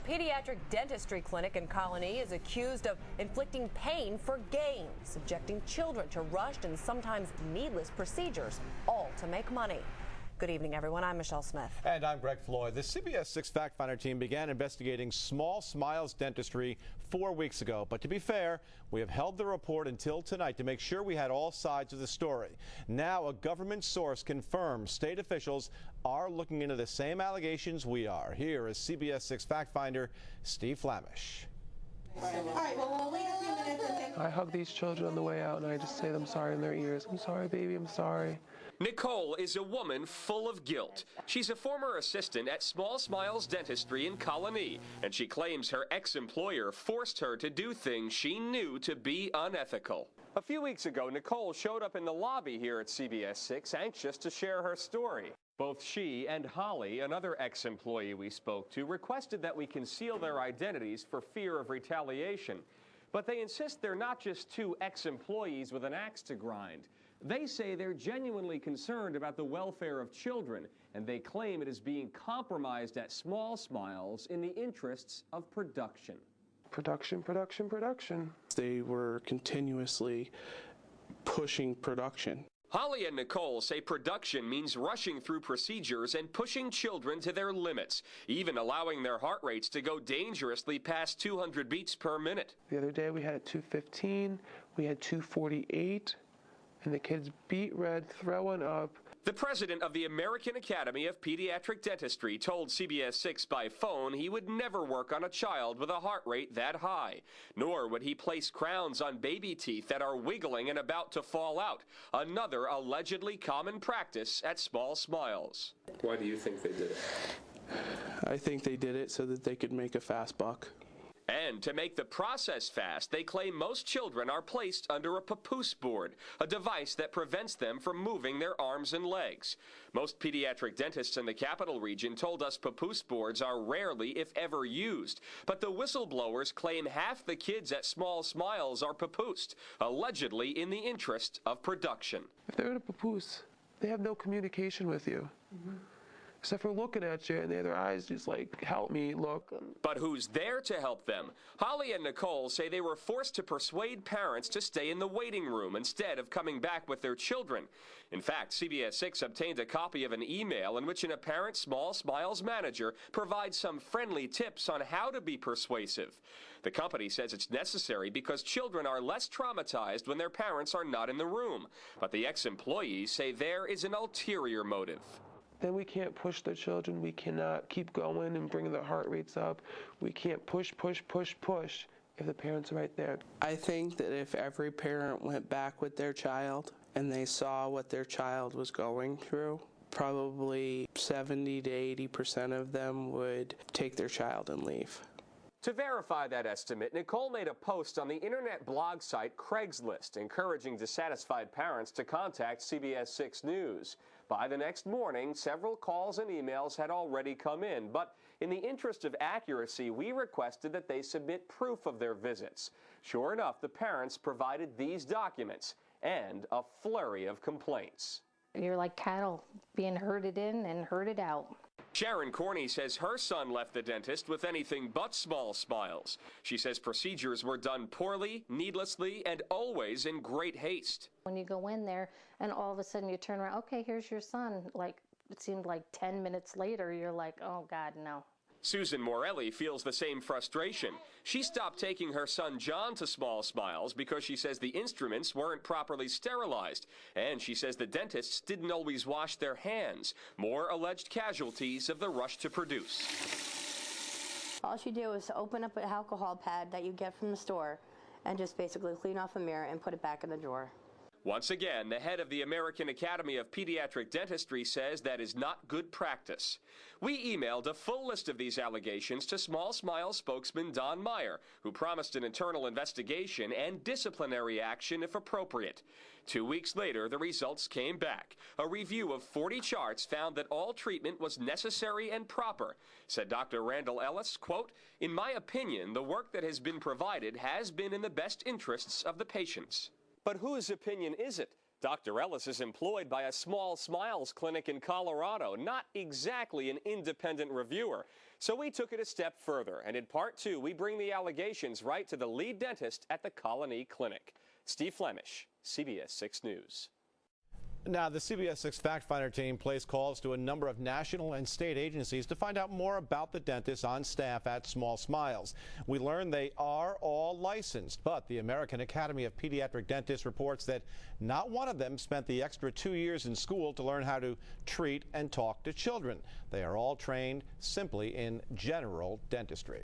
pediatric dentistry clinic in Colony is accused of inflicting pain for gain, subjecting children to rushed and sometimes needless procedures, all to make money. Good evening, everyone. I'm Michelle Smith. And I'm Greg Floyd. The CBS 6 Fact Finder team began investigating Small Smiles Dentistry 4 weeks ago. But to be fair, we have held the report until tonight to make sure we had all sides of the story. Now, a government source confirms state officials are looking into the same allegations we are. Here is CBS 6 Fact Finder Steve Flamish. I hug these children on the way out and I just say I'm sorry in their ears. I'm sorry, baby, I'm sorry. Nicole is a woman full of guilt. She's a former assistant at Small Smiles Dentistry in Colony, and she claims her ex-employer forced her to do things she knew to be unethical. A few weeks ago, Nicole showed up in the lobby here at CBS 6, anxious to share her story. Both she and Holly, another ex-employee we spoke to, requested that we conceal their identities for fear of retaliation. But they insist they're not just two ex-employees with an axe to grind. They say they're genuinely concerned about the welfare of children, and they claim it is being compromised at Small Smiles in the interests of production. Production, production, production. They were continuously pushing production. Holly and Nicole say production means rushing through procedures and pushing children to their limits, even allowing their heart rates to go dangerously past 200 beats per minute. The other day we had 215, we had 248, and the kids beat red, throwing up. The president of the American Academy of Pediatric Dentistry told CBS 6 by phone he would never work on a child with a heart rate that high, nor would he place crowns on baby teeth that are wiggling and about to fall out, another allegedly common practice at Small Smiles. Why do you think they did it? I think they did it so that they could make a fast buck. And to make the process fast, they claim most children are placed under a papoose board, a device that prevents them from moving their arms and legs. Most pediatric dentists in the capital region told us papoose boards are rarely, if ever, used. But the Whistleblowers claim half the kids at Small Smiles are papoosed, allegedly in the interest of production. If they're in a papoose, they have no communication with you. Except for looking at you, and they have their eyes just like, help me, look. But who's there to help them? Holly and Nicole say they were forced to persuade parents to stay in the waiting room instead of coming back with their children. In fact, CBS 6 obtained a copy of an email in which an apparent Small Smiles manager provides some friendly tips on how to be persuasive. The company says it's necessary because children are less traumatized when their parents are not in the room. But the ex-employees say there is an ulterior motive. Then we can't push the children. We cannot keep going and bringing their heart rates up. We can't push if the parents are right there. I think that if every parent went back with their child and they saw what their child was going through, probably 70 to 80% of them would take their child and leave. To verify that estimate, Nicole made a post on the internet blog site Craigslist, encouraging dissatisfied parents to contact CBS 6 News. By the next morning, several calls and emails had already come in, but in the interest of accuracy, we requested that they submit proof of their visits. Sure enough, the parents provided these documents and a flurry of complaints. You're like cattle being herded in and herded out. Sharon Corney says her son left the dentist with anything but Small Smiles. She says procedures were done poorly, needlessly, and always in great haste. When you go in there and all of a sudden you turn around, okay, here's your son. Like, it seemed like 10 minutes later, you're like, oh God, no. Susan Morelli feels the same frustration. She stopped taking her son John to Small Smiles because she says the instruments weren't properly sterilized, and she says the dentists didn't always wash their hands. More alleged casualties of the rush to produce. All she did was open up an alcohol pad that you get from the store and just basically clean off a mirror and put it back in the drawer. Once again, the head of the American Academy of Pediatric Dentistry says that is not good practice. We emailed a full list of these allegations to Small Smiles spokesman Don Meyer, who promised an internal investigation and disciplinary action if appropriate. 2 weeks later, the results came back. A review of 40 charts found that all treatment was necessary and proper. Said Dr. Randall Ellis, quote, "In my opinion, the work that has been provided has been in the best interests of the patients." But whose opinion is it? Dr. Ellis is employed by a Small Smiles clinic in Colorado, not exactly an independent reviewer. So we took it a step further, and in part 2, we bring the allegations right to the lead dentist at the Colony Clinic. Steve Flemish, CBS 6 News. Now, the CBS 6 Fact Finder team placed calls to a number of national and state agencies to find out more about the dentists on staff at Small Smiles. We learned they are all licensed, but the American Academy of Pediatric Dentists reports that not one of them spent the extra 2 years in school to learn how to treat and talk to children. They are all trained simply in general dentistry.